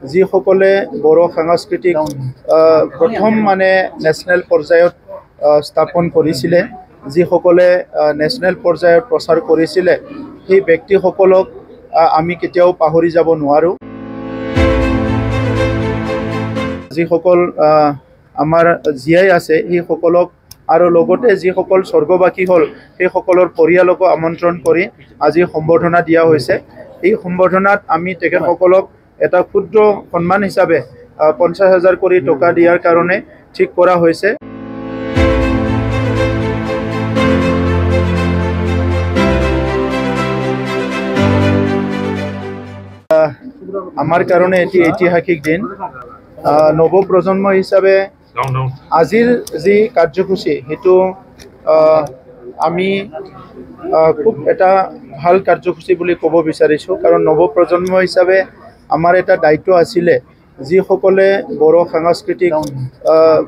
যিসকলে বড়ো সাংস্কৃতিক প্ৰথম মানে নেশ্যনেল পৰ্যায়ত স্থাপন কৰিছিলে, যিসকলে নেশ্যনেল পৰ্যায়ত প্ৰচাৰ কৰিছিলে, সেই ব্যক্তিসকলক আমি কেতিয়াও পাহৰি যাব নোৱাৰোঁ। যিসকল আমাৰ জীয়াই আছে সেইসকলক আৰু লগতে যিসকল স্বৰ্গবাসী হ'ল সেইসকলৰ পৰিয়ালকো আমন্ত্ৰণ কৰি আজি সম্বৰ্ধনা দিয়া হৈছে। এই সম্বৰ্ধনাত আমি তেখেতসকলক এটা ক্ষুদ্ৰ সন্মান হিচাপে 50,000 কৰি টকা দিয়াৰ কাৰণে ঠিক কৰা হৈছে। আমাৰ কাৰণে এটি ঐতিহাসিক দিন। নৱপ্ৰজন্ম হিচাপে আজিৰ যি কাৰ্যসূচী সেইটো আমি খুব এটা ভাল কাৰ্যসূচী বুলি ক'ব বিচাৰিছোঁ, কাৰণ নৱপ্ৰজন্ম হিচাপে আমাৰ এটা দায়িত্ব আছিলে, যিসকলে বড়ো সাংস্কৃতিক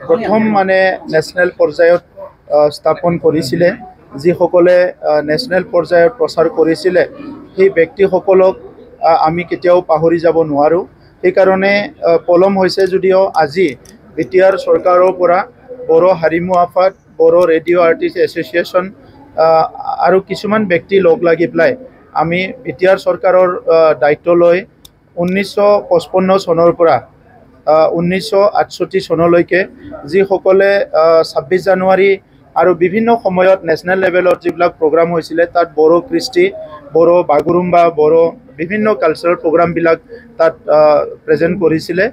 প্ৰথম মানে নেশ্যনেল পৰ্যায়ত স্থাপন কৰিছিলে, যিসকলে নেশ্যনেল পৰ্যায়ত প্ৰচাৰ কৰিছিলে, সেই ব্যক্তিসকলক আমি কেতিয়াও পাহৰি যাব নোৱাৰোঁ। সেইকাৰণে পলম হৈছে যদিও আজি বিটিআৰ চৰকাৰৰ পৰা Bodo Harimu আফাদ, Bodo radio' artist association আৰু কিছুমান ব্যক্তি লগ লাগি পেলাই আমি বিটিআৰ চৰকাৰৰ দায়িত্ব লৈ 1955 চনৰ পৰা 1968 চনলৈকে যিসকলে 26 জানুৱাৰী আৰু বিভিন্ন সময়ত নেশ্যনেল লেভেলত যিবিলাক প্ৰগ্ৰাম হৈছিলে, তাত বড়ো কৃষ্টি, বড়ো বাগুৰুম্বা, বড়ো বিভিন্ন কালচাৰেল প্ৰগ্ৰামবিলাক তাত প্ৰেজেণ্ট কৰিছিলে।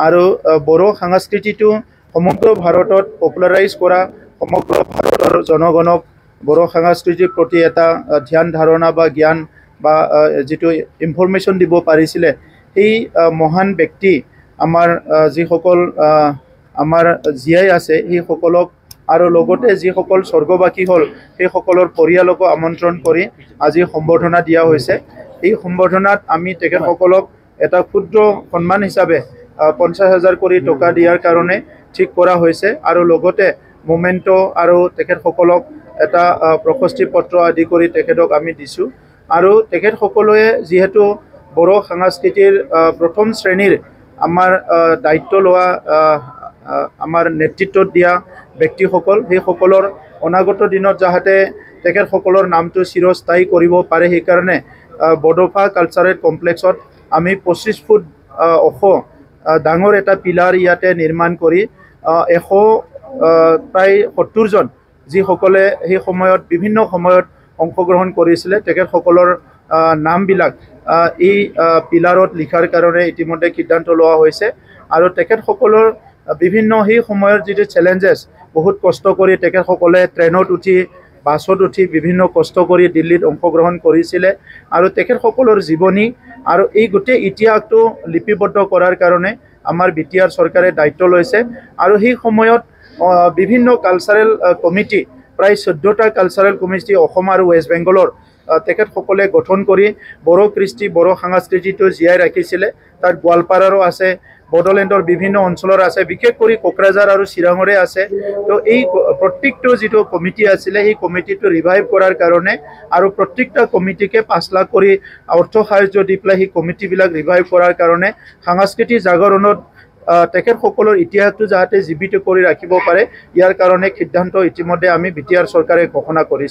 আৰু বড়ো সংস্কৃতিটো সমগ্ৰ ভাৰতত পপুলাৰাইজ কৰা, সমগ্ৰ ভাৰতৰ জনগণক বড়ো সংস্কৃতিৰ প্ৰতি এটা ধ্যান ধাৰণা বা জ্ঞান বা যিটো ইনফৰমেশ্যন দিব পাৰিছিলে, সেই মহান ব্যক্তি আমাৰ যিসকল আমাৰ জীয়াই আছে সেইসকলক আৰু লগতে যিসকল স্বৰ্গবাসী হ'ল সেইসকলৰ পৰিয়ালকো আমন্ত্ৰণ কৰি আজি সম্বৰ্ধনা দিয়া হৈছে। এই সম্বৰ্ধনাত আমি তেখেতসকলক এটা ক্ষুদ্ৰ সন্মান হিচাপে 50,000 কৰি টকা দিয়াৰ কাৰণে ঠিক কৰা হৈছে। আৰু লগতে মোমেণ্টো আৰু তেখেতসকলক এটা প্ৰশস্তি পত্ৰ আদি কৰি তেখেতক আমি দিছোঁ। আৰু তেখেতসকলে যিহেতু বড়ো সংস্কৃতিৰ প্ৰথম শ্ৰেণীৰ আমাৰ দায়িত্ব লোৱা আমাৰ নেতৃত্বত দিয়া ব্যক্তিসকল, সেইসকলৰ অনাগত দিনত যাতে তেখেতসকলৰ নামটো চিৰস্থায়ী কৰিব পাৰে, সেইকাৰণে বড়োফা কালচাৰেল কমপ্লেক্সত আমি 25 ফুট ওখ ডাঙৰ এটা পিলাৰ ইয়াতে নিৰ্মাণ কৰি প্ৰায় 70 জন যিসকলে সেই সময়ত বিভিন্ন সময়ত অংশগ্ৰহণ কৰিছিলে, তেখেতসকলৰ নামবিলাক এই পিলাৰত লিখাৰ কাৰণে ইতিমধ্যে সিদ্ধান্ত লোৱা হৈছে। আৰু তেখেতসকলৰ বিভিন্ন সেই সময়ৰ যিটো চেলেঞ্জেছ, বহুত কষ্ট কৰি তেখেতসকলে ট্ৰেইনত উঠি, বাছত উঠি বিভিন্ন কষ্ট কৰি দিল্লীত অংশগ্ৰহণ কৰিছিলে। আৰু তেখেতসকলৰ জীৱনী আৰু এই গোটেই ইতিহাসটো লিপিবদ্ধ কৰাৰ কাৰণে আমাৰ বিটিআৰ চৰকাৰে দায়িত্ব লৈছে। আৰু সেই সময়ত বিভিন্ন কালচাৰেল কমিটি, প্ৰায় 14টা কালচাৰেল কমিটি অসম আৰু ৱেষ্ট বেংগলৰ তেখেতসকলে গঠন কৰি বড়ো কৃষ্টি, বড়ো সংস্কৃতিটো জীয়াই ৰাখিছিলে। তাত গোৱালপাৰাৰো আছে, বড়োলেণ্ডৰ বিভিন্ন অঞ্চলৰ আছে, বিশেষ কৰি কোকৰাঝাৰ আৰু চিৰাঙৰে আছে। তো এই প্ৰত্যেকটো যিটো কমিটি আছিলে, সেই কমিটিটো ৰিভাইভ কৰাৰ কাৰণে আৰু প্ৰত্যেকটা কমিটিকে 5 লাখ কৰি অৰ্থ সাহায্য দি পেলাই সেই কমিটিবিলাক ৰিভাইভ কৰাৰ কাৰণে সাংস্কৃতিক জাগৰণত তেখেতসকলৰ ইতিহাসটো যাতে জীৱিত কৰি ৰাখিব পাৰে, ইয়াৰ কাৰণে সিদ্ধান্ত ইতিমধ্যে আমি বিটিআৰ চৰকাৰে ঘোষণা কৰিছোঁ।